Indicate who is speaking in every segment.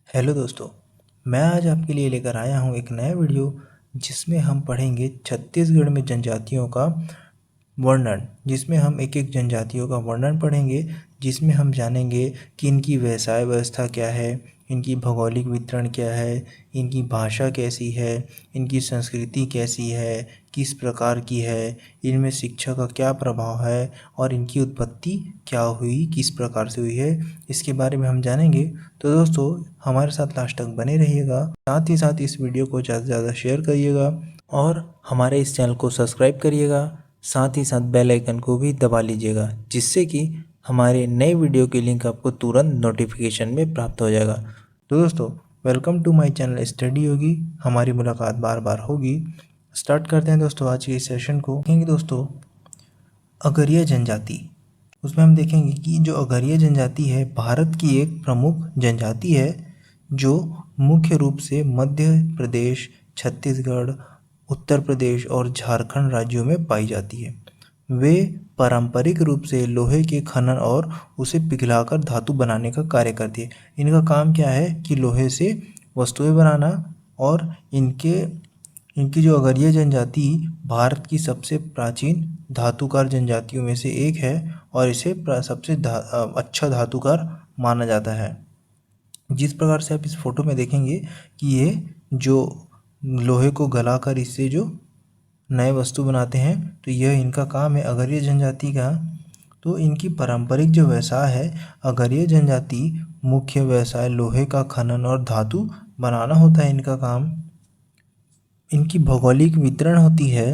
Speaker 1: Hello दोस्तों, मैं आज आपके लिए लेकर आया हूँ एक नया वीडियो जिसमें हम पढ़ेंगे छत्तीसगढ़ में जनजातियों का वर्णन। जिसमें हम एक एक जनजातियों का वर्णन पढ़ेंगे, जिसमें हम जानेंगे कि इनकी व्यवसाय व्यवस्था क्या है, इनकी भौगोलिक वितरण क्या है, इनकी भाषा कैसी है, इनकी संस्कृति कैसी है, किस प्रकार की है, इनमें शिक्षा का क्या प्रभाव है और इनकी उत्पत्ति क्या हुई, किस प्रकार से हुई है, इसके बारे में हम जानेंगे। तो दोस्तों, हमारे साथ लास्ट तक बने रहिएगा। साथ ही साथ इस वीडियो को ज़्यादा से ज़्यादा शेयर करिएगा और हमारे इस चैनल को सब्सक्राइब करिएगा। साथ ही साथ बेल आइकन को भी दबा लीजिएगा, जिससे कि हमारे नए वीडियो की लिंक आपको तुरंत नोटिफिकेशन में प्राप्त हो जाएगा। तो दोस्तों, welcome to my channel study Yogi. हमारी मुलाकात बार बार होगी। स्टार्ट करते हैं दोस्तों आज के इस सेशन को। देखेंगे दोस्तों अगरिया जनजाति। उसमें हम देखेंगे कि जो अगरिया जनजाति है भारत की एक प्रमुख जनजाति है, जो मुख्य रूप से मध्य प्रदेश, छत्तीसगढ़, उत्तर प्रदेश और झारखंड राज्यों में पाई जाती है। वे पारंपरिक रूप से लोहे के खनन और उसे पिघलाकर धातु बनाने का कार्य करती है। इनका काम क्या है कि लोहे से वस्तुएं बनाना। और इनकी जो अगरिया जनजाति भारत की सबसे प्राचीन धातुकार जनजातियों में से एक है और इसे सबसे अच्छा धातुकार माना जाता है। जिस प्रकार से आप इस फोटो में देखेंगे कि ये जो लोहे को गलाकर इससे जो नए वस्तु बनाते हैं, तो यह इनका काम है अगरिया जनजाति का। तो इनकी पारंपरिक जो व्यवसाय है, अगरिया जनजाति मुख्य व्यवसाय लोहे का खनन और धातु बनाना होता है इनका काम। इनकी भौगोलिक वितरण होती है।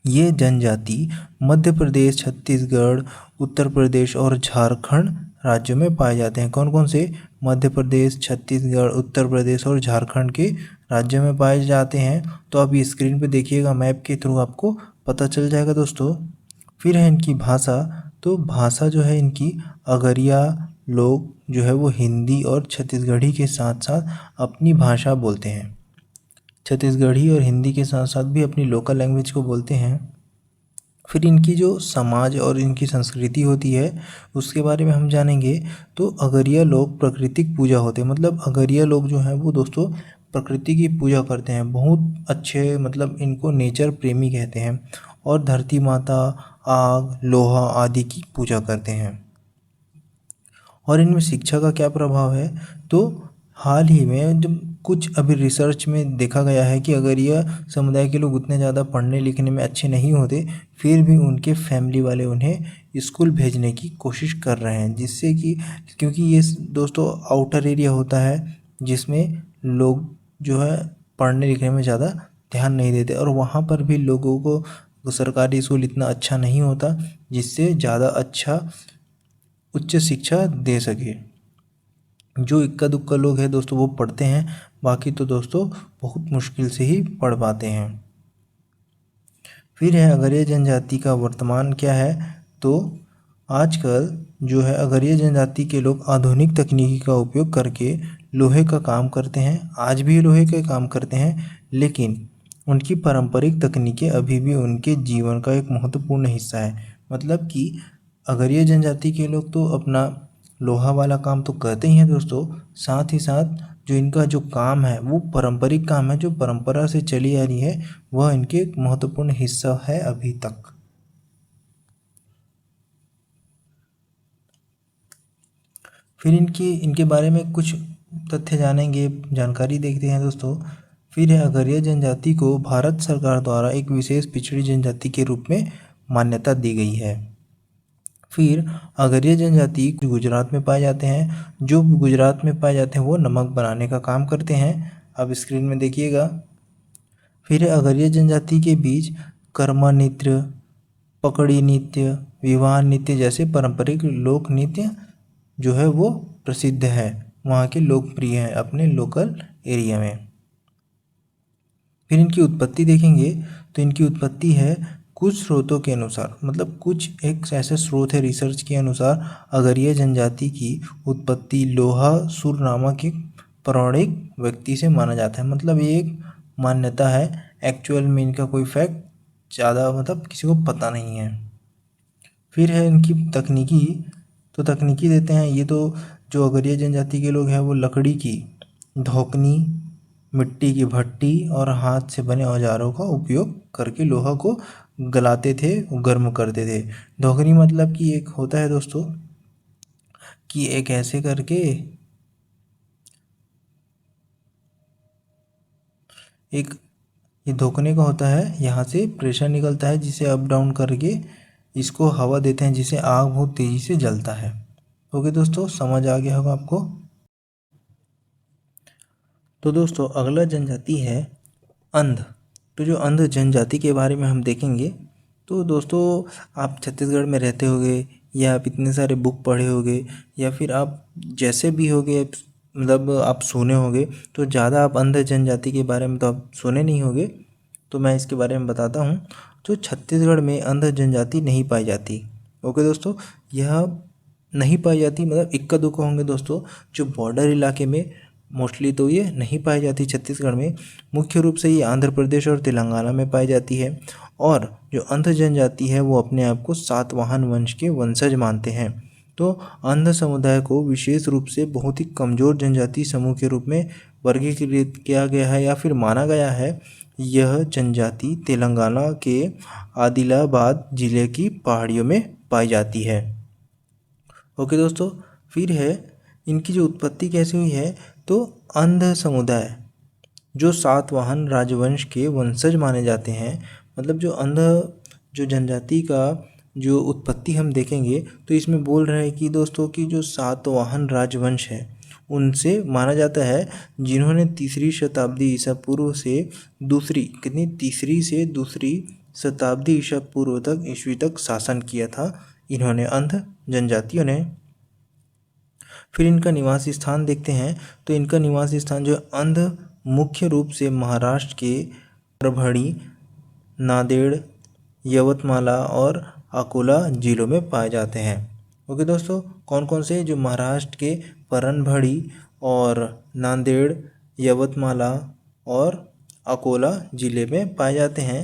Speaker 1: ये जनजाति मध्य प्रदेश, छत्तीसगढ़, उत्तर प्रदेश और झारखंड राज्यों में पाए जाते हैं। कौन कौन से? मध्य प्रदेश, छत्तीसगढ़, उत्तर प्रदेश और झारखंड के राज्यों में पाए जाते हैं। तो आप ये स्क्रीन पे देखिएगा, मैप के थ्रू आपको पता चल जाएगा दोस्तों। फिर है इनकी भाषा। तो भाषा जो है इनकी, अगरिया लोग जो है वो हिंदी और छत्तीसगढ़ी के साथ साथ अपनी भाषा बोलते हैं। छत्तीसगढ़ी और हिंदी के साथ साथ भी अपनी लोकल लैंग्वेज को बोलते हैं। फिर इनकी जो समाज और इनकी संस्कृति होती है उसके बारे में हम जानेंगे। तो अगरिया लोग प्राकृतिक पूजा होते हैं। मतलब अगरिया लोग जो हैं वो दोस्तों प्रकृति की पूजा करते हैं। बहुत अच्छे, मतलब इनको नेचर प्रेमी कहते हैं और धरती माता, आग, लोहा आदि की पूजा करते हैं। और इनमें शिक्षा का क्या प्रभाव है? तो हाल ही में जब कुछ अभी रिसर्च में देखा गया है कि अगर यह समुदाय के लोग उतने ज़्यादा पढ़ने लिखने में अच्छे नहीं होते, फिर भी उनके फैमिली वाले उन्हें स्कूल भेजने की कोशिश कर रहे हैं, जिससे कि क्योंकि ये दोस्तों आउटर एरिया होता है जिसमें लोग जो है पढ़ने लिखने में ज़्यादा ध्यान नहीं देते, और वहाँ पर भी लोगों को सरकारी स्कूल इतना अच्छा नहीं होता जिससे ज़्यादा अच्छा उच्च शिक्षा दे सके। जो इक्का दुक्का लोग हैं दोस्तों वो पढ़ते हैं, बाकी तो दोस्तों बहुत मुश्किल से ही पढ़ पाते हैं। फिर है अगरिया जनजाति का वर्तमान क्या है? तो आजकल जो है अगरिया जनजाति के लोग आधुनिक तकनीकी का उपयोग करके लोहे का काम करते हैं। आज भी लोहे का काम करते हैं, लेकिन उनकी पारंपरिक तकनीकें अभी भी उनके जीवन का एक महत्वपूर्ण हिस्सा है। मतलब कि अगरिया जनजाति के लोग तो अपना लोहा वाला काम तो करते ही हैं दोस्तों, साथ ही साथ जो इनका जो काम है वो पारंपरिक काम है, जो परंपरा से चली आ रही है, वह इनके एक महत्वपूर्ण हिस्सा है अभी तक। फिर इनके बारे में कुछ तथ्य जानेंगे, जानकारी देखते हैं दोस्तों। फिर है अगरिया जनजाति को भारत सरकार द्वारा एक विशेष पिछड़ी जनजाति के रूप में मान्यता दी गई है। फिर अगरिया जनजाति गुजरात में पाए जाते हैं। जो गुजरात में पाए जाते हैं वो नमक बनाने का काम करते हैं। अब स्क्रीन में देखिएगा। फिर अगरिया जनजाति के बीच कर्मा नृत्य, पकड़ी नृत्य, विवाह नृत्य जैसे पारंपरिक लोक नृत्य जो है वो प्रसिद्ध है, वहाँ के लोकप्रिय हैं अपने लोकल एरिया में। फिर इनकी उत्पत्ति देखेंगे तो इनकी उत्पत्ति है कुछ स्रोतों के अनुसार, मतलब कुछ एक ऐसे स्रोत है रिसर्च के अनुसार, अगरिया जनजाति की उत्पत्ति लोहासुर नामक एक पौराणिक व्यक्ति से माना जाता है। मतलब ये एक मान्यता है, एक्चुअल में इनका कोई फैक्ट ज़्यादा मतलब किसी को पता नहीं है। फिर है इनकी तकनीकी। तो तकनीकी देते हैं, ये तो जो अगरिया जनजाति के लोग हैं वो लकड़ी की धोकनी, मिट्टी की भट्टी और हाथ से बने औजारों का उपयोग करके लोहा को गलाते थे, गर्म करते थे। धोकनी मतलब कि एक होता है दोस्तों कि एक ऐसे करके एक ये धोकने का होता है, यहाँ से प्रेशर निकलता है जिसे अप डाउन करके इसको हवा देते हैं जिसे आग बहुत तेज़ी से जलता है। ओके दोस्तों, समझ आ गया होगा आपको। तो दोस्तों अगला जनजाति है अंध। तो जो अंध जनजाति के बारे में हम देखेंगे, तो दोस्तों आप छत्तीसगढ़ में रहते होंगे या आप इतने सारे बुक पढ़े होंगे या फिर आप जैसे भी होंगे, मतलब आप सुने होंगे, तो ज़्यादा आप अंध जनजाति के बारे में तो आप सुने नहीं होंगे। तो मैं इसके बारे में बताता हूँ। तो छत्तीसगढ़ में अंध जनजाति नहीं पाई जाती। ओके दोस्तों, यह नहीं पाई जाती मतलब इक्का दुक्का होंगे दोस्तों, जो बॉर्डर इलाके में मोस्टली तो ये नहीं पाई जाती छत्तीसगढ़ में। मुख्य रूप से ये आंध्र प्रदेश और तेलंगाना में पाई जाती है। और जो अंध जनजाति है वो अपने आप को सातवाहन वंश के वंशज मानते हैं। तो अंध समुदाय को विशेष रूप से बहुत ही कमज़ोर जनजाति समूह के रूप में वर्गीकृत किया गया है या फिर माना गया है। यह जनजाति तेलंगाना के आदिलाबाद जिले की पहाड़ियों में पाई जाती है। ओके दोस्तों, फिर है इनकी जो उत्पत्ति कैसे हुई है। तो अंध समुदाय जो सातवाहन राजवंश के वंशज माने जाते हैं, मतलब जो अंध जो जनजाति का जो उत्पत्ति हम देखेंगे तो इसमें बोल रहे हैं कि दोस्तों की जो सातवाहन राजवंश है उनसे माना जाता है, जिन्होंने तीसरी शताब्दी ईसा पूर्व से तीसरी से दूसरी शताब्दी ईसा पूर्व तक ईस्वी तक शासन किया था इन्होंने, अंध जनजातियों ने। फिर इनका निवास स्थान देखते हैं। तो इनका निवास स्थान जो अंध मुख्य रूप से महाराष्ट्र के परभणी, नांदेड़, यवतमाला और अकोला जिलों में पाए जाते हैं। ओके दोस्तों, कौन कौन से, जो महाराष्ट्र के परभणी और नांदेड़, यवतमाला और अकोला ज़िले में पाए जाते हैं।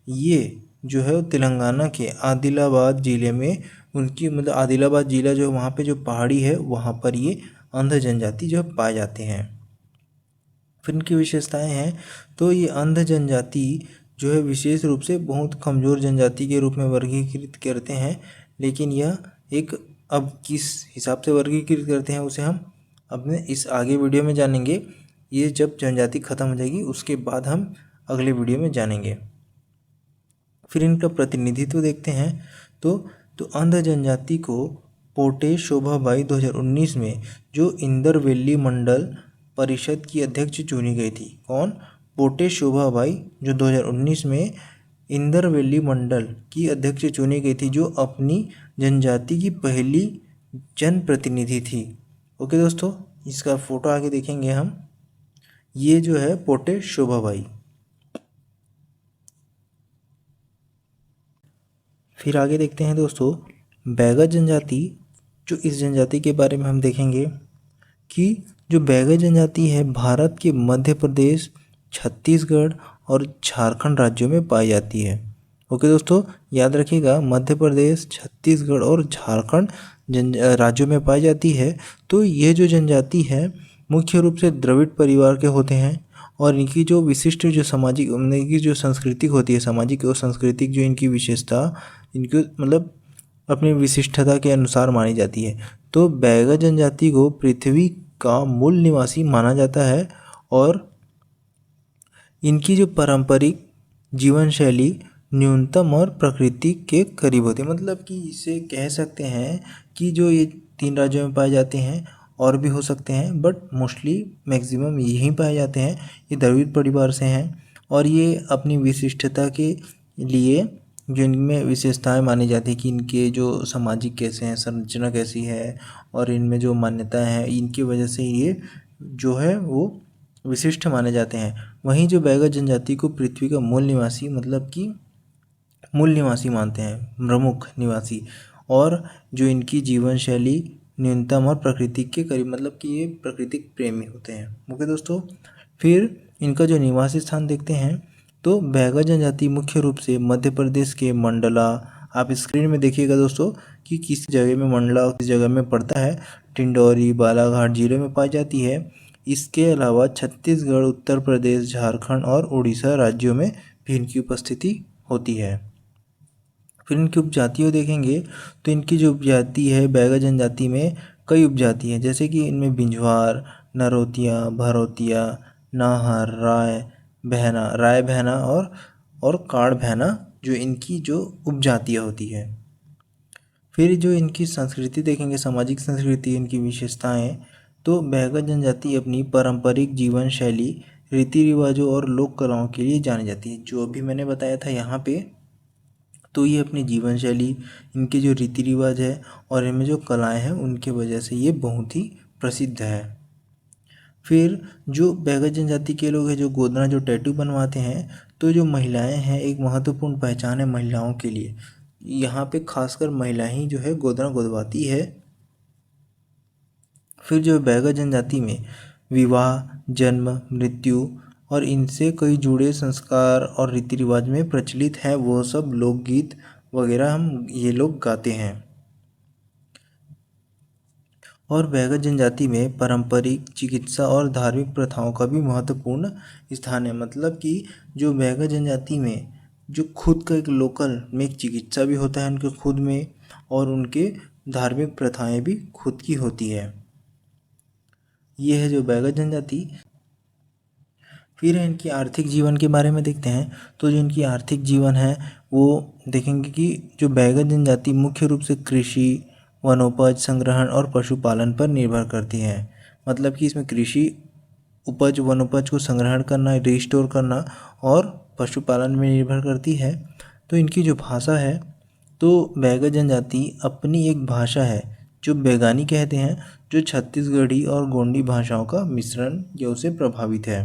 Speaker 1: ये जो है तेलंगाना के आदिलाबाद ज़िले में उनकी मतलब आदिलाबाद ज़िला जो वहाँ पे जो पहाड़ी है वहाँ पर ये अंध जनजाति जो पाए जाते हैं। फिर इनकी विशेषताएं हैं। तो ये अंध जनजाति जो है विशेष रूप से बहुत कमज़ोर जनजाति के रूप में वर्गीकृत करते हैं, लेकिन यह एक अब किस हिसाब से वर्गीकृत करते हैं उसे हम अपने इस आगे वीडियो में जानेंगे। ये जब जनजाति ख़त्म हो जाएगी उसके बाद हम अगले वीडियो में जानेंगे। फिर इनका प्रतिनिधित्व देखते हैं। तो अंध जनजाति को पोटे शोभाबाई 2019 में जो इंदरवेली मंडल परिषद की अध्यक्ष चुनी गई थी। कौन? पोटे शोभाबाई, जो 2019 में इंदरवेली मंडल की अध्यक्ष चुनी गई थी, जो अपनी जनजाति की पहली जनप्रतिनिधि थी। ओके दोस्तों, इसका फोटो आगे देखेंगे हम। ये जो है पोटे शोभाबाई। फिर आगे देखते हैं दोस्तों बैगा जनजाति। जो इस जनजाति के बारे में हम देखेंगे कि जो बैगा जनजाति है भारत के मध्य प्रदेश, छत्तीसगढ़ और झारखंड राज्यों में पाई जाती है। ओके दोस्तों, याद रखिएगा, मध्य प्रदेश, छत्तीसगढ़ और झारखंड राज्यों में पाई जाती है। तो ये जो जनजाति है मुख्य रूप से द्रविड़ परिवार के होते हैं और इनकी जो विशिष्ट जो सामाजिक इनकी जो सांस्कृतिक होती है, सामाजिक और सांस्कृतिक जो इनकी विशेषता इनकी मतलब अपनी विशिष्टता के अनुसार मानी जाती है। तो बैगा जनजाति को पृथ्वी का मूल निवासी माना जाता है और इनकी जो पारंपरिक जीवन शैली न्यूनतम और प्रकृति के करीब होती है। मतलब कि इसे कह सकते हैं कि जो ये 3 राज्यों में पाए जाते हैं, और भी हो सकते हैं बट मोस्टली मैक्सिमम यहीं पाए जाते हैं। ये द्रविड़ परिवार से हैं और ये अपनी विशिष्टता के लिए जो इनमें विशेषताएं मानी जाती है कि इनके जो सामाजिक कैसे हैं, संरचना कैसी है और इनमें जो मान्यताएं हैं, इनकी वजह से ये जो है वो विशिष्ट माने जाते हैं। वहीं जो बैगा जनजाति को पृथ्वी का मूल निवासी मतलब कि मूल निवासी मानते हैं, प्रमुख निवासी, और जो इनकी जीवन शैली न्यूनतम और प्रकृति के करीब मतलब कि ये प्राकृतिक प्रेमी होते हैं। ओके दोस्तों, फिर इनका जो निवासी स्थान देखते हैं। तो बैगा जनजाति मुख्य रूप से मध्य प्रदेश के मंडला, आप स्क्रीन में देखिएगा दोस्तों कि किस जगह में मंडला किस जगह में पड़ता है। डिंडौरी, बालाघाट जिलों में पाई जाती है। इसके अलावा छत्तीसगढ़, उत्तर प्रदेश, झारखंड और उड़ीसा राज्यों में भी इनकी उपस्थिति होती है। फिर इनकी उपजातियों देखेंगे तो इनकी जो उपजाति है बैगा जनजाति में कई उपजाति हैं, जैसे कि इनमें बिंझवार, नरोतिया, भरौतिया, नाहर, राय बहना और काड़ बहना जो इनकी जो उपजातियाँ होती है। फिर जो इनकी संस्कृति देखेंगे, सामाजिक संस्कृति, इनकी विशेषताएं, तो बैगा जनजाति अपनी पारंपरिक जीवन शैली, रीति रिवाजों और लोक कलाओं के लिए जानी जाती है। जो अभी मैंने बताया था यहाँ पे, तो ये अपनी जीवन शैली, इनके जो रीति रिवाज है और इनमें जो कलाएं हैं उनके वजह से ये बहुत ही प्रसिद्ध है। फिर जो बैगा जनजाति के लोग हैं जो गोदना जो टैटू बनवाते हैं, तो जो महिलाएं हैं एक महत्वपूर्ण पहचान है महिलाओं के लिए। यहाँ पे खासकर महिला ही जो है गोदना गोदवाती है। फिर जो बैगा जनजाति में विवाह, जन्म, मृत्यु और इनसे कई जुड़े संस्कार और रीति रिवाज में प्रचलित है, वो सब लोकगीत वगैरह हम ये लोग गाते हैं। और बैगा जनजाति में पारंपरिक चिकित्सा और धार्मिक प्रथाओं का भी महत्वपूर्ण स्थान है। मतलब कि जो बैगा जनजाति में जो खुद का एक लोकल में एक चिकित्सा भी होता है उनके खुद में, और उनके धार्मिक प्रथाएं भी खुद की होती है। ये है जो बैगा जनजाति। फिर इनकी आर्थिक जीवन के बारे में देखते हैं। तो जो इनकी आर्थिक जीवन है वो देखेंगे कि जो बैगा जनजाति मुख्य रूप से कृषि, वनोपज संग्रहण और पशुपालन पर निर्भर करती है। मतलब कि इसमें कृषि उपज, वनोपज को संग्रहण करना, रिस्टोर करना और पशुपालन में निर्भर करती है। तो इनकी जो भाषा है, तो बैगा जनजाति अपनी एक भाषा है जो बैगानी कहते हैं, जो छत्तीसगढ़ी और गोंडी भाषाओं का मिश्रण या उससे प्रभावित है।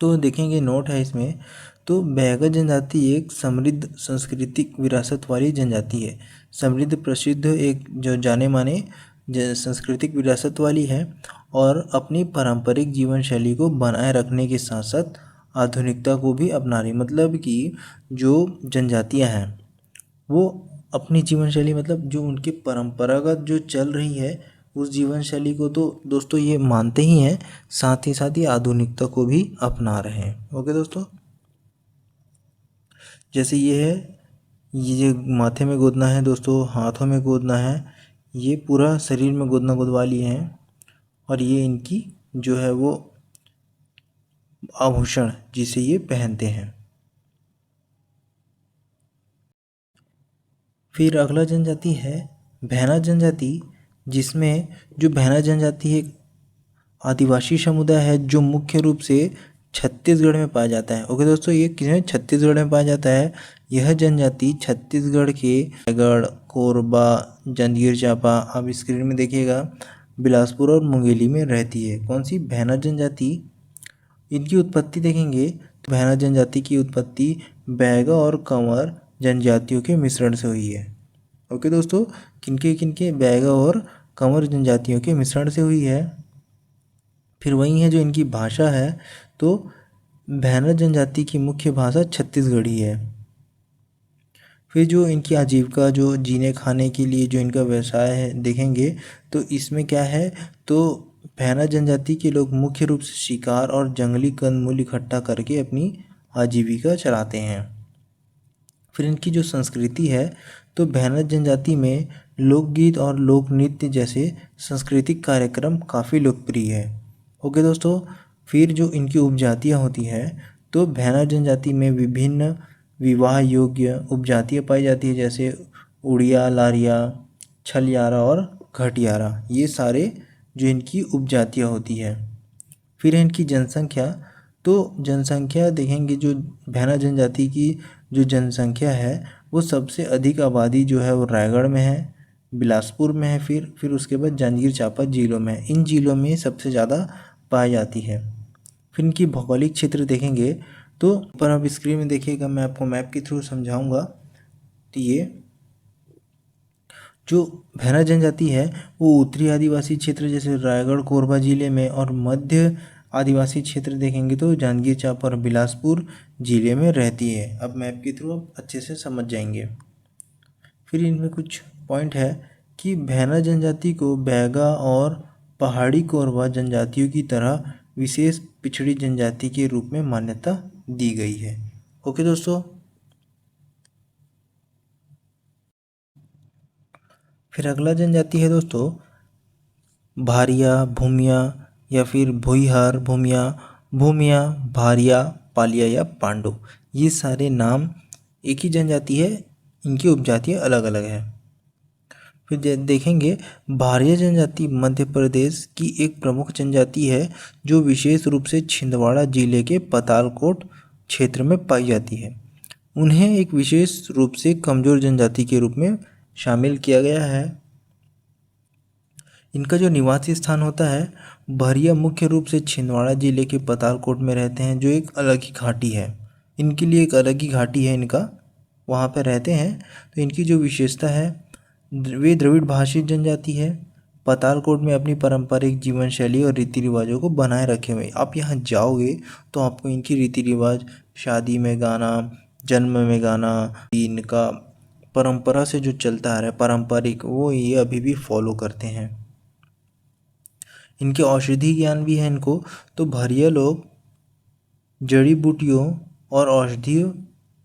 Speaker 1: तो देखेंगे नोट है इसमें, तो बैगा जनजाति एक समृद्ध सांस्कृतिक विरासत वाली जनजाति है। समृद्ध, प्रसिद्ध, एक जो जाने माने सांस्कृतिक विरासत वाली है और अपनी पारंपरिक जीवन शैली को बनाए रखने के साथ साथ आधुनिकता को भी अपना रही। मतलब कि जो जनजातियां हैं वो अपनी जीवन शैली, मतलब जो उनकी परंपरागत जो चल रही है उस जीवन शैली को तो दोस्तों ये मानते ही हैं, साथ ही आधुनिकता को भी अपना रहे हैं। ओके दोस्तों, जैसे ये है, ये जो माथे में गोदना है दोस्तों, हाथों में गोदना है, ये पूरा शरीर में गोदना गोदवा लिए हैं। और ये इनकी जो है वो आभूषण जिसे ये पहनते हैं। फिर अगला जनजाति है भैना जनजाति, जिसमें जो भैना जनजाति एक आदिवासी समुदाय है जो मुख्य रूप से छत्तीसगढ़ में पाया जाता है। ओके दोस्तों, ये किसमें? छत्तीसगढ़ में पाया जाता है। यह जनजाति छत्तीसगढ़ के रायगढ़, कोरबा, जांजगीर चांपा, आप स्क्रीन में देखिएगा, बिलासपुर और मुंगेली में रहती है। कौन सी? भैना जनजाति। इनकी उत्पत्ति देखेंगे तो भैना जनजाति की उत्पत्ति बैगा और कंवर जनजातियों के मिश्रण से हुई है। ओके दोस्तों, किनके बैगा और कंवर जनजातियों के मिश्रण से हुई है। फिर वही है जो इनकी भाषा है, तो भैना जनजाति की मुख्य भाषा छत्तीसगढ़ी है। फिर जो इनकी आजीविका, जो जीने खाने के लिए जो इनका व्यवसाय है देखेंगे तो इसमें क्या है, तो भैना जनजाति के लोग मुख्य रूप से शिकार और जंगली कंदमूल इकट्ठा करके अपनी आजीविका चलाते हैं। फिर इनकी जो संस्कृति है, तो भैना जनजाति में लोकगीत और लोक नृत्य जैसे सांस्कृतिक कार्यक्रम काफ़ी लोकप्रिय है। ओके दोस्तों, फिर जो इनकी उपजातियाँ होती हैं, तो भैना जनजाति में विभिन्न विवाह योग्य उपजातियाँ पाई जाती है, जैसे उड़िया, लारिया, छलियारा और घटियारा। ये सारे जो इनकी उपजातियाँ होती है। फिर है इनकी जनसंख्या, तो जनसंख्या देखेंगे जो भैना जनजाति की जो जनसंख्या है वो सबसे अधिक आबादी जो है वो रायगढ़ में है, बिलासपुर में है, फिर उसके बाद जांजगीर चांपा जिलों में है। इन जिलों में सबसे ज़्यादा पाई जाती है। फिर इनकी भौगोलिक क्षेत्र देखेंगे तो ऊपर आप स्क्रीन में देखिएगा, मैं आपको मैप के थ्रू समझाऊंगा। तो ये जो भैना जनजाति है वो उत्तरी आदिवासी क्षेत्र जैसे रायगढ़, कोरबा जिले में, और मध्य आदिवासी क्षेत्र देखेंगे तो जांजगीर चांपा और बिलासपुर जिले में रहती है। अब मैप के थ्रू आप अच्छे से समझ जाएंगे। फिर इनमें कुछ पॉइंट है कि भैना जनजाति को बैगा और पहाड़ी कोरवा जनजातियों की तरह विशेष पिछड़ी जनजाति के रूप में मान्यता दी गई है। ओके दोस्तों, फिर अगला जनजाति है दोस्तों भारिया, भूमिया या फिर भुईहार, भूमिया, भारिया, पालिया या पांडु। ये सारे नाम एक ही जनजाति है, इनकी उपजातियाँ अलग अलग है। फिर देखेंगे भारिया जनजाति मध्य प्रदेश की एक प्रमुख जनजाति है जो विशेष रूप से छिंदवाड़ा जिले के पतालकोट क्षेत्र में पाई जाती है। उन्हें एक विशेष रूप से कमजोर जनजाति के रूप में शामिल किया गया है। इनका जो निवासी स्थान होता है भारिया मुख्य रूप से छिंदवाड़ा जिले के पतालकोट में रहते हैं, जो एक अलग ही घाटी है। इनके लिए एक अलग ही घाटी है, इनका वहाँ पर रहते हैं। तो इनकी जो विशेषता है, वे द्रविड़ भाषी जनजाति है, पतालकोट में अपनी पारंपरिक जीवन शैली और रीति रिवाजों को बनाए रखे हुए। आप यहाँ जाओगे तो आपको इनकी रीति रिवाज, शादी में गाना, जन्म में गाना, इनका परंपरा से जो चलता आ रहा है पारंपरिक, वो ये अभी भी फॉलो करते हैं। इनके औषधि ज्ञान भी है इनको। तो भारिया लोग जड़ी बूटियों और औषधीय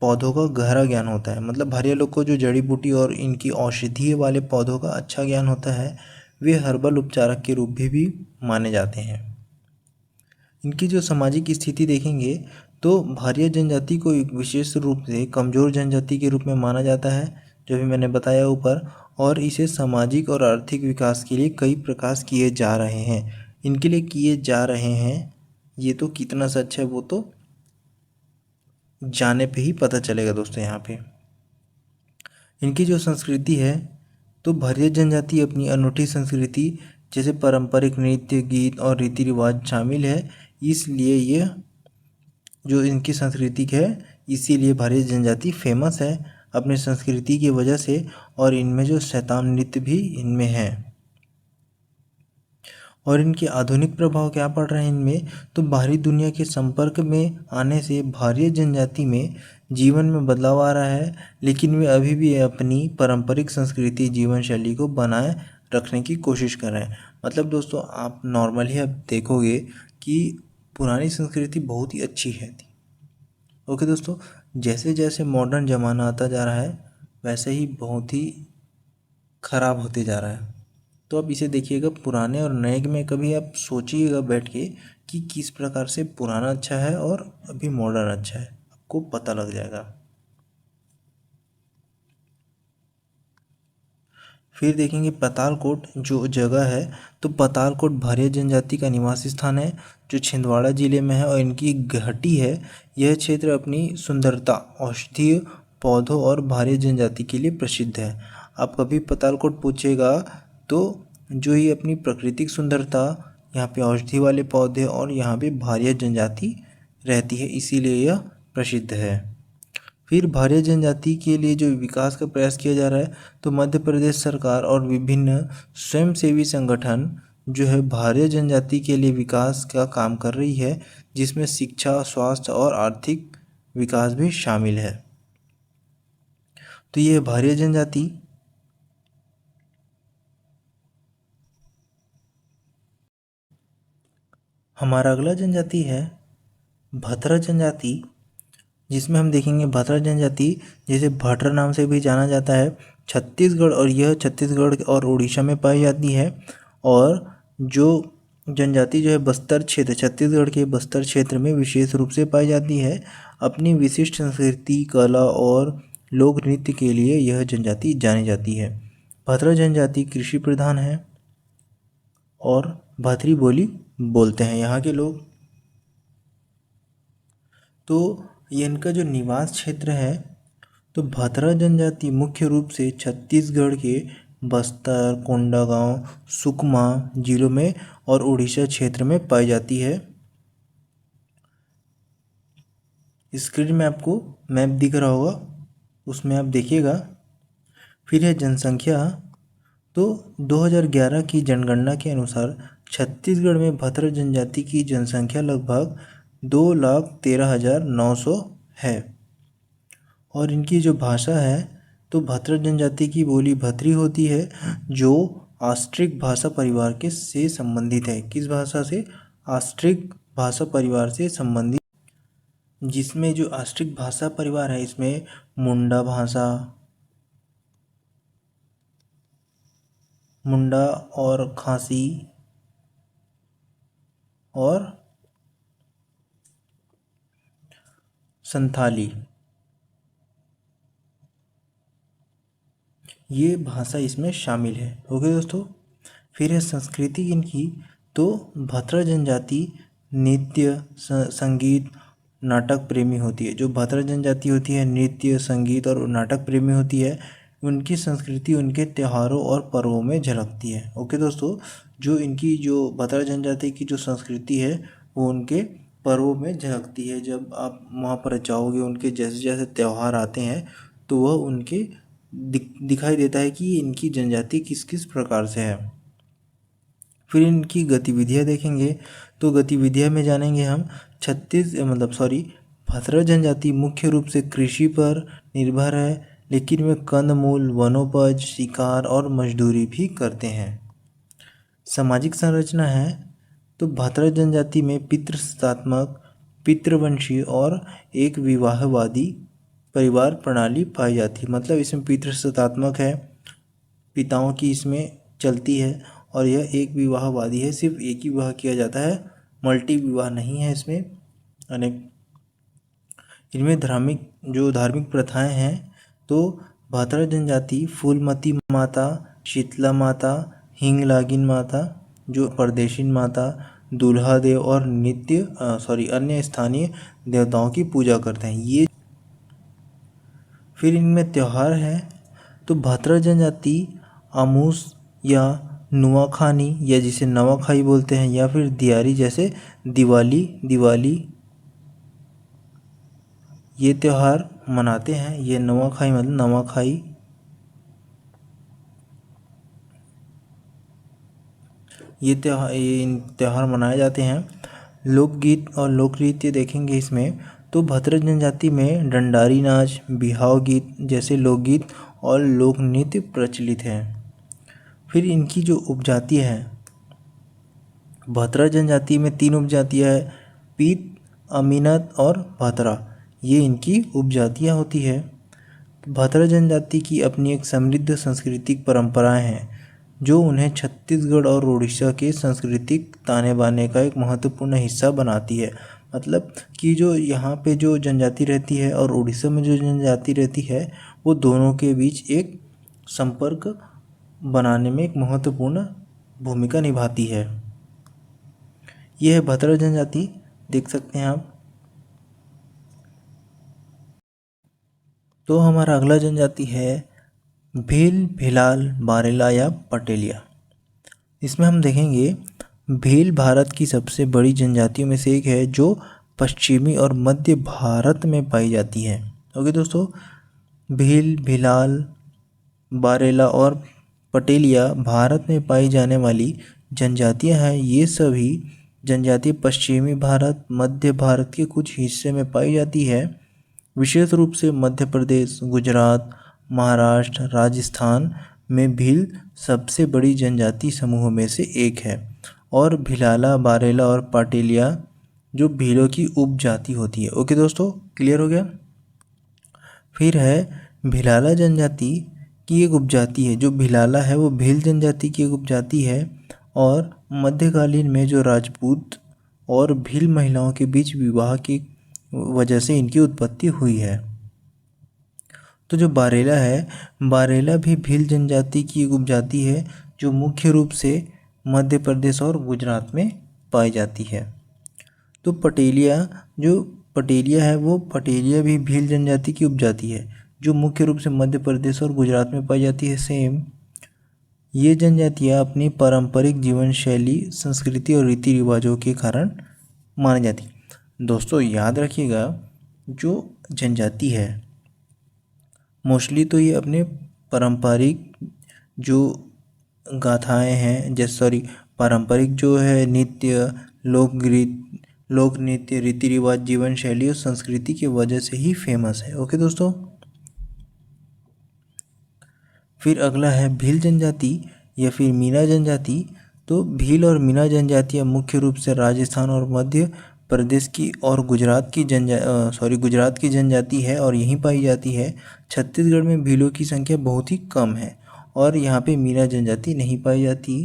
Speaker 1: पौधों का गहरा ज्ञान होता है। मतलब भारिया लोग को जो जड़ी बूटी और इनकी औषधीय वाले पौधों का अच्छा ज्ञान होता है, वे हर्बल उपचारक के रूप में भी माने जाते हैं। इनकी जो सामाजिक स्थिति देखेंगे तो भारिया जनजाति को एक विशेष रूप से कमजोर जनजाति के रूप में माना जाता है, जो भी मैंने बताया ऊपर, और इसे सामाजिक और आर्थिक विकास के लिए कई प्रयास किए जा रहे हैं। इनके लिए किए जा रहे हैं, ये तो कितना सच है वो तो जाने पे ही पता चलेगा दोस्तों। यहाँ पे इनकी जो संस्कृति है तो भारिया जनजाति अपनी अनूठी संस्कृति जैसे पारंपरिक नृत्य, गीत और रीति रिवाज शामिल है, इसलिए ये जो इनकी संस्कृति है, इसीलिए भारिया जनजाति फेमस है अपनी संस्कृति की वजह से। और इनमें जो शैतान नृत्य भी इनमें है। और इनके आधुनिक प्रभाव क्या पड़ रहे हैं इनमें, तो बाहरी दुनिया के संपर्क में आने से भारिया जनजाति में जीवन में बदलाव आ रहा है, लेकिन वे अभी भी अपनी पारंपरिक संस्कृति, जीवन शैली को बनाए रखने की कोशिश कर रहे हैं। मतलब दोस्तों, आप नॉर्मली अब देखोगे कि पुरानी संस्कृति बहुत ही अच्छी है थी। ओके दोस्तों, जैसे जैसे मॉडर्न ज़माना आता जा रहा है वैसे ही बहुत ही ख़राब होते जा रहा है। तो आप इसे देखिएगा पुराने और नए में, कभी आप सोचिएगा बैठ के कि किस प्रकार से पुराना अच्छा है और अभी मॉडर्न अच्छा है, आपको पता लग जाएगा। फिर देखेंगे पतालकोट जो जगह है, तो पतालकोट भारिया जनजाति का निवासी स्थान है जो छिंदवाड़ा जिले में है और इनकी घाटी है। यह क्षेत्र अपनी सुंदरता, औषधीय पौधों और भारिया जनजाति के लिए प्रसिद्ध है। आप कभी पतालकोट पूछेगा तो जो ये अपनी प्राकृतिक सुंदरता, यहाँ पे औषधि वाले पौधे और यहाँ पे भारिया जनजाति रहती है, इसीलिए यह प्रसिद्ध है। फिर भारिया जनजाति के लिए जो विकास का प्रयास किया जा रहा है, तो मध्य प्रदेश सरकार और विभिन्न स्वयंसेवी संगठन जो है भारिया जनजाति के लिए विकास का काम कर रही है, जिसमें शिक्षा, स्वास्थ्य और आर्थिक विकास भी शामिल है। तो ये भारिया जनजाति। हमारा अगला जनजाति है भतरा जनजाति, जिसमें हम देखेंगे भतरा जनजाति जिसे भटरा नाम से भी जाना जाता है, छत्तीसगढ़, और यह छत्तीसगढ़ और उड़ीसा में पाई जाती है। और जो जनजाति जो है बस्तर क्षेत्र, छत्तीसगढ़ के बस्तर क्षेत्र में विशेष रूप से पाई जाती है। अपनी विशिष्ट संस्कृति, कला और लोक नृत्य के लिए यह जनजाति जानी जाती है। भतरा जनजाति कृषि प्रधान है और भतरी बोली बोलते हैं यहाँ के लोग। तो ये इनका जो निवास क्षेत्र है, तो भतरा जनजाति मुख्य रूप से छत्तीसगढ़ के बस्तर, कोंडागांव, सुकमा जिलों में और उड़ीसा क्षेत्र में पाई जाती है। स्क्रीन में आपको मैप दिख रहा होगा, उसमें आप देखिएगा। फिर है जनसंख्या, तो 2011 की जनगणना के अनुसार छत्तीसगढ़ में भतरा जनजाति की जनसंख्या लगभग 2,13,900 है। और इनकी जो भाषा है तो भद्र जनजाति की बोली भद्री होती है, जो ऑस्ट्रिक भाषा परिवार के से संबंधित है। किस भाषा से? ऑस्ट्रिक भाषा परिवार से संबंधित, जिसमें जो ऑस्ट्रिक भाषा परिवार है इसमें मुंडा भाषा, मुंडा और खासी और संथाली, ये भाषा इसमें शामिल है। ओके दोस्तों। फिर है संस्कृति इनकी, तो भद्र जनजाति नृत्य संगीत नाटक प्रेमी होती है। जो भद्र जनजाति होती है नृत्य संगीत और नाटक प्रेमी होती है। उनकी संस्कृति उनके त्योहारों और पर्वों में झलकती है। ओके दोस्तों, जो इनकी जो भद्र जनजाति की जो संस्कृति है वो उनके पर्वों में झलकती है। जब आप वहाँ पर जाओगे उनके जैसे जैसे त्यौहार आते हैं तो वह उनके दिखाई देता है कि इनकी जनजाति किस किस प्रकार से है। फिर इनकी गतिविधियाँ देखेंगे तो गतिविधियाँ में जानेंगे हम भद्र जनजाति मुख्य रूप से कृषि पर निर्भर है, लेकिन वे कंदमूल, वनोपज, शिकार और मजदूरी भी करते हैं। सामाजिक संरचना है तो भद्र जनजाति में पितृसत्तात्मक, पितृवंशी और एक विवाहवादी परिवार प्रणाली पाई जाती है। मतलब इसमें पितृसत्तात्मक है, पिताओं की इसमें चलती है, और यह एक विवाहवादी है, सिर्फ एक ही विवाह किया जाता है, मल्टी विवाह नहीं है इसमें अनेक। इनमें धार्मिक प्रथाएं हैं तो भद्र जनजाति फूलमती माता, शीतला माता, हिंगलागिन माता, जो परदेशिन माता, दूल्हा देव और अन्य स्थानीय देवताओं की पूजा करते हैं ये। फिर इनमें त्यौहार है तो भद्र जनजाति आमूस या नुआखानी, या जिसे नवाखाई बोलते हैं, या फिर दिवाली जैसे दिवाली ये त्यौहार मनाते हैं। ये नवाखाई मतलब नवाखाई, ये त्यौहार मनाए जाते हैं। लोकगीत और लोक नृत्य देखेंगे इसमें तो भद्र जनजाति में डंडारी नाच, बिहाव गीत जैसे लोकगीत और लोक नृत्य प्रचलित हैं। फिर इनकी जो उपजातियाँ हैं, भद्र जनजाति में 3 उपजातियाँ हैं, पीत, अमीनत और भातरा, ये इनकी उपजातियाँ होती है। भद्र जनजाति की अपनी एक समृद्ध सांस्कृतिक परंपराएं हैं, जो उन्हें छत्तीसगढ़ और उड़ीसा के सांस्कृतिक ताने बाने का एक महत्वपूर्ण हिस्सा बनाती है। मतलब कि जो यहाँ पे जो जनजाति रहती है और उड़ीसा में जो जनजाति रहती है, वो दोनों के बीच एक संपर्क बनाने में एक महत्वपूर्ण भूमिका निभाती है। यह है भद्र जनजाति, देख सकते हैं आप। तो हमारा अगला जनजाति है भील, भिलाल, बारेला या पटेलिया। इसमें हम देखेंगे भील भारत की सबसे बड़ी जनजातियों में से एक है, जो पश्चिमी और मध्य भारत में पाई जाती है। ओके दोस्तों, भील, भिलाल, बारेला और पटेलिया भारत में पाई जाने वाली जनजातियां हैं। ये सभी जनजातियां पश्चिमी भारत, मध्य भारत के कुछ हिस्से में पाई जाती है। विशेष रूप से मध्य प्रदेश, गुजरात, महाराष्ट्र, राजस्थान में भील सबसे बड़ी जनजाति समूहों में से एक है, और भिलाला, बारेला और पटेलिया जो भीलों की उपजाति होती है। ओके दोस्तों, क्लियर हो गया। फिर है भिलाला जनजाति की एक उपजाति है। जो भिलाला है वो भील जनजाति की एक उपजाति है, और मध्यकालीन में जो राजपूत और भील महिलाओं के बीच विवाह की वजह से इनकी उत्पत्ति हुई है। तो जो बारेला है, बारेला भी भील जनजाति की एक उपजाति है, जो मुख्य रूप से मध्य प्रदेश और गुजरात में पाई जाती है। तो पटेलिया है, वो पटेलिया भी भील जनजाति की उपजाति है, जो मुख्य रूप से मध्य प्रदेश और गुजरात में पाई जाती है। सेम ये जनजातियाँ अपनी पारंपरिक जीवन शैली, संस्कृति और रीति रिवाजों के कारण मानी जाती। दोस्तों याद रखिएगा, जो जनजाति है मोस्टली तो ये अपने पारंपरिक जो गाथाएं हैं, पारंपरिक जो है नृत्य, लोक नृत्य, रीति रिवाज, जीवन शैली और संस्कृति की वजह से ही फेमस है। ओके दोस्तों, फिर अगला है भील जनजाति या फिर मीना जनजाति। तो भील और मीना जनजातियाँ मुख्य रूप से राजस्थान और मध्य प्रदेश की और गुजरात की जनजाति है और यहीं पाई जाती है। छत्तीसगढ़ में भीलों की संख्या बहुत ही कम है और यहाँ पे मीना जनजाति नहीं पाई जाती।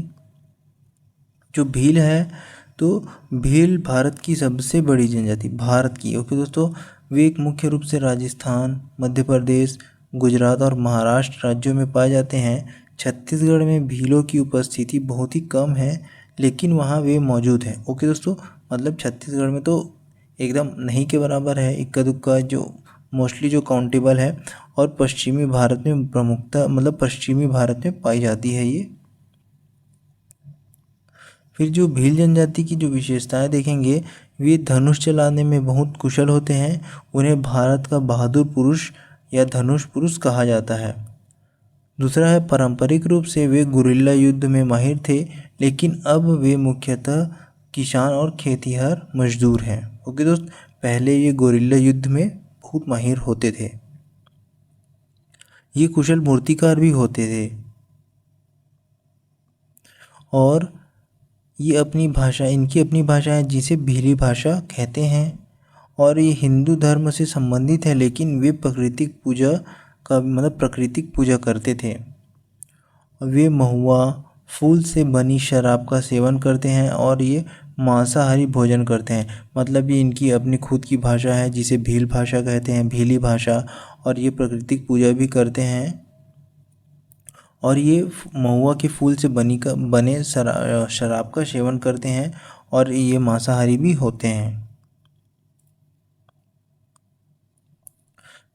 Speaker 1: जो भील है तो भील भारत की सबसे बड़ी जनजाति भारत की, ओके दोस्तों, वे एक मुख्य रूप से राजस्थान, मध्य प्रदेश, गुजरात और महाराष्ट्र राज्यों में पाए जाते हैं। छत्तीसगढ़ में भीलों की उपस्थिति बहुत ही कम है लेकिन वहाँ वे मौजूद हैं। ओके दोस्तों, मतलब छत्तीसगढ़ में तो एकदम नहीं के बराबर है, इक्का दुक्का जो मोस्टली जो काउंटेबल है। और पश्चिमी भारत में प्रमुखता मतलब पश्चिमी भारत में पाई जाती है ये। फिर जो भील जनजाति की जो विशेषताएं देखेंगे, वे धनुष चलाने में बहुत कुशल होते हैं। उन्हें भारत का बहादुर पुरुष या धनुष पुरुष कहा जाता है। दूसरा है पारंपरिक रूप से वे गुरिल्ला युद्ध में माहिर थे लेकिन अब वे मुख्यतः किसान और खेतिहर मजदूर हैं। ओके दोस्त, पहले ये गुरिल्ला युद्ध में बहुत माहिर होते थे। ये कुशल मूर्तिकार भी होते थे और इनकी अपनी भाषा है जिसे भीली भाषा कहते हैं। और ये हिंदू धर्म से संबंधित है लेकिन वे प्राकृतिक पूजा करते थे। वे महुआ फूल से बनी शराब का सेवन करते हैं और ये मांसाहारी भोजन करते हैं। मतलब ये इनकी अपनी खुद की भाषा है जिसे भील भाषा कहते हैं, भीली भाषा। और ये प्राकृतिक पूजा भी करते हैं और ये महुआ के फूल से बने शराब का सेवन करते हैं और ये मांसाहारी भी होते हैं।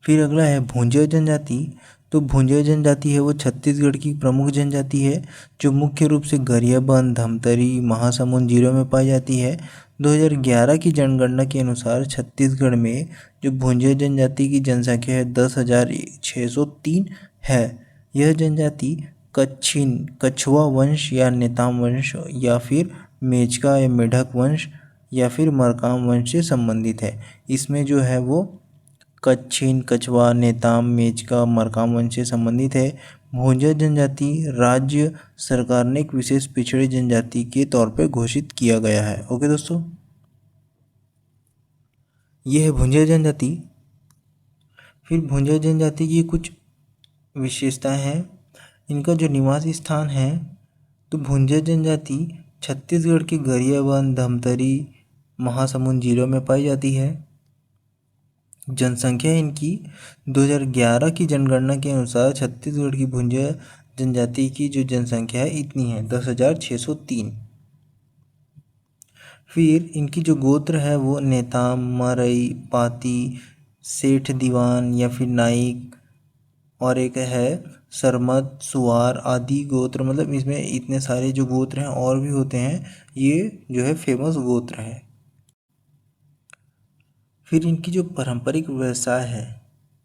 Speaker 1: फिर अगला है भुंजय जनजाति। तो भुंजय जनजाति है वो छत्तीसगढ़ की प्रमुख जनजाति है जो मुख्य रूप से गरियाबंद, धमतरी, महासमुंद जिलों में पाई जाती है। 2011 की जनगणना के अनुसार छत्तीसगढ़ में जो भुंजय जनजाति की जनसंख्या है 10,603 है। यह जनजाति कछवा वंश या नेताम वंश या फिर मेचका या मेढक वंश या फिर मरकाम वंश से संबंधित है। इसमें जो है वो कच्छीन, कछवा, नेताम, मेचका, मरकाम वंश से संबंधित है। भुंजय जनजाति राज्य सरकार ने एक विशेष पिछड़ी जनजाति के तौर पर घोषित किया गया है। ओके दोस्तों, ये है भुंजय जनजाति। फिर भुंजय जनजाति की कुछ विशेषताएं हैं। इनका जो निवास स्थान है तो भुंजय जनजाति छत्तीसगढ़ के गरियाबंद, धमतरी, महासमुंद जिलों में पाई जाती है। जनसंख्या इनकी 2011 की जनगणना के अनुसार छत्तीसगढ़ की भुंजय जनजाति की जो जनसंख्या है इतनी है 10,603। फिर इनकी जो गोत्र है वो नेताम, मरई, पाती, सेठ दीवान या फिर नाइक और एक है सरमत, सुवार आदि गोत्र। मतलब इसमें इतने सारे जो गोत्र हैं और भी होते हैं, ये जो है फेमस गोत्र है। फिर इनकी जो पारंपरिक व्यवसाय है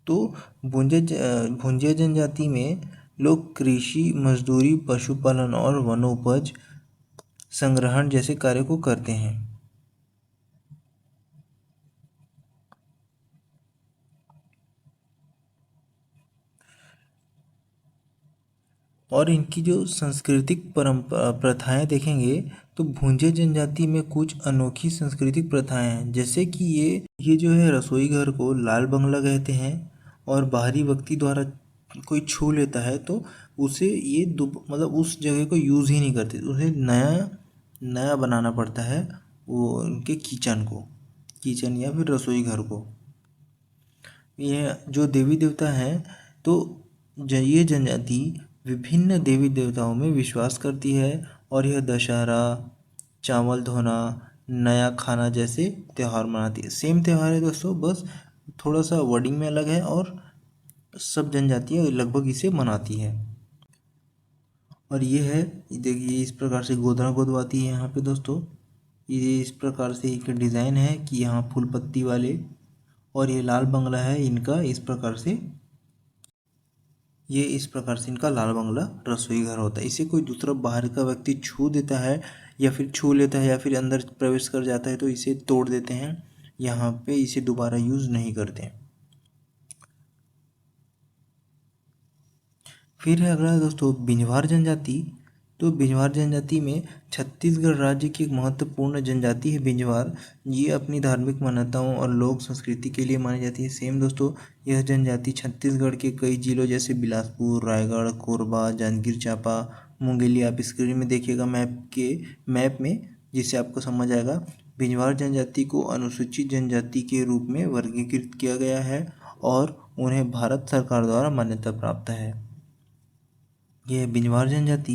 Speaker 1: तो भुंजय जनजाति में लोग कृषि, मजदूरी, पशुपालन और वनोपज संग्रहण जैसे कार्य को करते हैं। और इनकी जो सांस्कृतिक प्रथाएं देखेंगे तो भुंजय जनजाति में कुछ अनोखी सांस्कृतिक प्रथाएं हैं, जैसे कि ये जो है रसोई घर को लाल बंगला कहते हैं और बाहरी व्यक्ति द्वारा कोई छू लेता है तो उसे ये मतलब उस जगह को यूज़ ही नहीं करते, उसे नया बनाना पड़ता है वो उनके किचन या फिर रसोई घर को। ये जो देवी देवता हैं तो ये जनजाति विभिन्न देवी देवताओं में विश्वास करती है और यह दशहरा, चावल धोना, नया खाना जैसे त्यौहार मनाती है। सेम त्यौहार है दोस्तों, बस थोड़ा सा वर्डिंग में अलग है और सब जनजातियाँ लगभग इसे मनाती है। और ये है, देखिए इस प्रकार से गोदना गोदवाती है यहाँ पे दोस्तों। ये इस प्रकार से एक डिज़ाइन है कि यहाँ फूल पत्ती वाले, और ये लाल बंगला है इनका इस प्रकार से इनका लाल बंगला रसोई घर होता है। इसे कोई दूसरा बाहर का व्यक्ति छू देता है या फिर छू लेता है या फिर अंदर प्रवेश कर जाता है तो इसे तोड़ देते हैं, यहाँ पे इसे दोबारा यूज़ नहीं करते हैं। फिर है अगला दोस्तों बिंजवार जनजाति। तो बिंजवार जनजाति में छत्तीसगढ़ राज्य की एक महत्वपूर्ण जनजाति है बिंजवार। ये अपनी धार्मिक मान्यताओं और लोक संस्कृति के लिए मानी जाती है। सेम दोस्तों, यह जनजाति छत्तीसगढ़ के कई जिलों जैसे बिलासपुर, रायगढ़, कोरबा, जांजगीर चांपा, मुंगेली, आप स्क्रीन में देखिएगा मैप में, जिससे आपको समझ आएगा। बिंजवार जनजाति को अनुसूचित जनजाति के रूप में वर्गीकृत किया गया है और उन्हें भारत सरकार द्वारा मान्यता प्राप्त है। यह बिंजवार जनजाति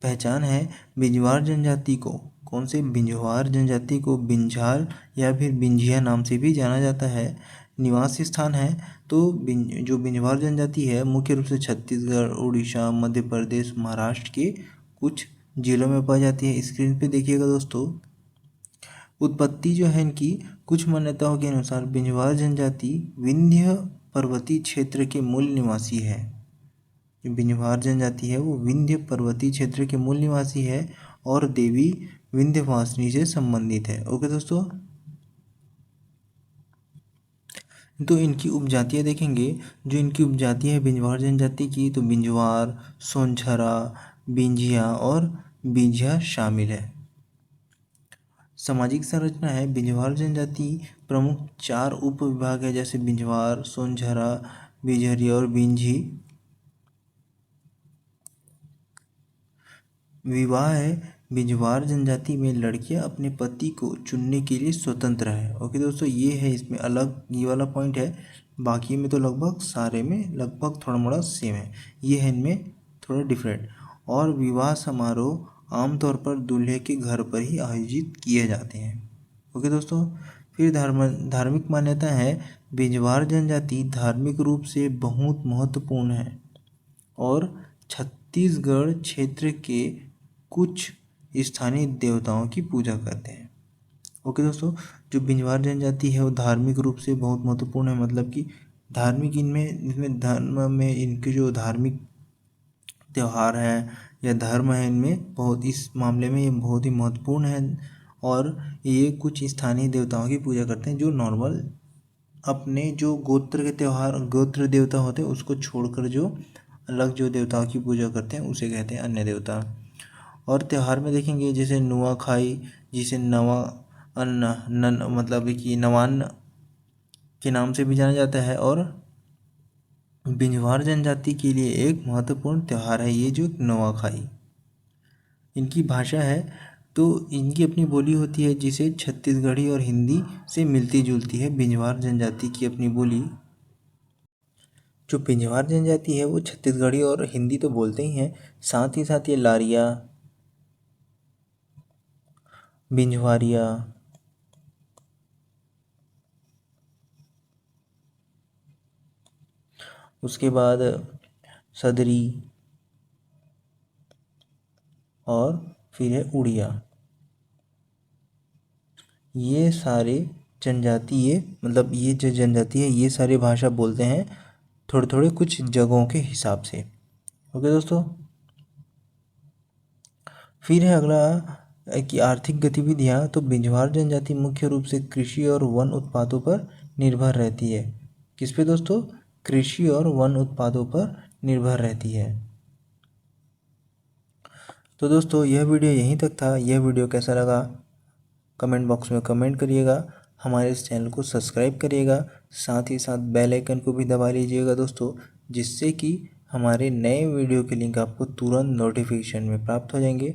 Speaker 1: पहचान है। बिंजवार जनजाति को कौन से बिंजवार जनजाति को बिंझाल या फिर बिंझिया नाम से भी जाना जाता है। निवास स्थान है तो जो बिंजवार जनजाति है मुख्य रूप से छत्तीसगढ़, उड़ीसा, मध्य प्रदेश, महाराष्ट्र के कुछ जिलों में पाई जाती है। स्क्रीन पे देखिएगा दोस्तों। उत्पत्ति जो है इनकी, कुछ मान्यताओं के अनुसार बिंजवार जनजाति विंध्य पर्वतीय क्षेत्र के मूल निवासी है। जो बिंजवार जनजाति है वो विंध्य पर्वतीय क्षेत्र के मूल निवासी है और देवी विंध्यवासिनी से संबंधित है। ओके दोस्तों, तो इनकी उपजातियाँ देखेंगे। जो इनकी उपजातियाँ है बिंजवार जनजाति की, तो बिंजवार, सोनझरा, बिंझिया और बिंझिया शामिल है। सामाजिक संरचना है। बिंजवार जनजाति प्रमुख 4 उप विभाग है, जैसे बिंजवार, सोनझरा, बिझरिया और बिंझी। विवाह है। बिंजवार जनजाति में लड़कियां अपने पति को चुनने के लिए स्वतंत्र है। ओके दोस्तों, ये है इसमें अलग, ये वाला पॉइंट है। बाकी में तो लगभग सारे में लगभग थोड़ा मोड़ा सेम है, ये है इनमें थोड़ा डिफरेंट। और विवाह समारोह आमतौर पर दूल्हे के घर पर ही आयोजित किए जाते हैं। ओके दोस्तों, फिर धार्मिक मान्यता है। बिंजवार जनजाति धार्मिक रूप से बहुत महत्वपूर्ण है और छत्तीसगढ़ क्षेत्र के कुछ स्थानीय देवताओं की पूजा करते हैं। ओके दोस्तों, जो बिंजवार जनजाति है वो धार्मिक रूप से बहुत महत्वपूर्ण है, मतलब कि धार्मिक इसमें धर्म में इनके जो धार्मिक त्यौहार है या धर्म है इनमें बहुत, इस मामले में ये बहुत ही महत्वपूर्ण है। और ये कुछ स्थानीय देवताओं की पूजा करते हैं जो नॉर्मल अपने जो गोत्र के त्यौहार, गोत्र देवता होते हैं उसको छोड़कर जो अलग जो देवताओं की पूजा करते हैं उसे कहते हैं अन्य देवता। और त्यौहार में देखेंगे जैसे नुआखाई, जिसे नवा अन्न मतलब कि नवान्न के नाम से भी जाना जाता है, और बिंजवार जनजाति के लिए एक महत्वपूर्ण त्यौहार है ये जो नुआखाई। इनकी भाषा है तो इनकी अपनी बोली होती है जिसे छत्तीसगढ़ी और हिंदी से मिलती जुलती है। बिंजवार जनजाति की अपनी बोली, जो बिंजवार जनजाति है वो छत्तीसगढ़ी और हिंदी तो बोलते ही हैं, साथ ही साथ ये लारिया, बिंजवारिया, उसके बाद सदरी और फिर है उड़िया, ये सारे जनजाति, ये मतलब ये जो जनजाति है ये सारी भाषा बोलते हैं थोड़े थोड़े कुछ जगहों के हिसाब से। ओके दोस्तों, फिर है अगला कि आर्थिक गतिविधियाँ। तो बिंजवार जनजाति मुख्य रूप से कृषि और वन उत्पादों पर निर्भर रहती है। किस पे दोस्तों? कृषि और वन उत्पादों पर निर्भर रहती है। तो दोस्तों यह वीडियो यहीं तक था। यह वीडियो कैसा लगा कमेंट बॉक्स में कमेंट करिएगा। हमारे इस चैनल को सब्सक्राइब करिएगा, साथ ही साथ बेल आइकन को भी दबा लीजिएगा दोस्तों, जिससे कि हमारे नए वीडियो के लिंक आपको तुरंत नोटिफिकेशन में प्राप्त हो जाएंगे।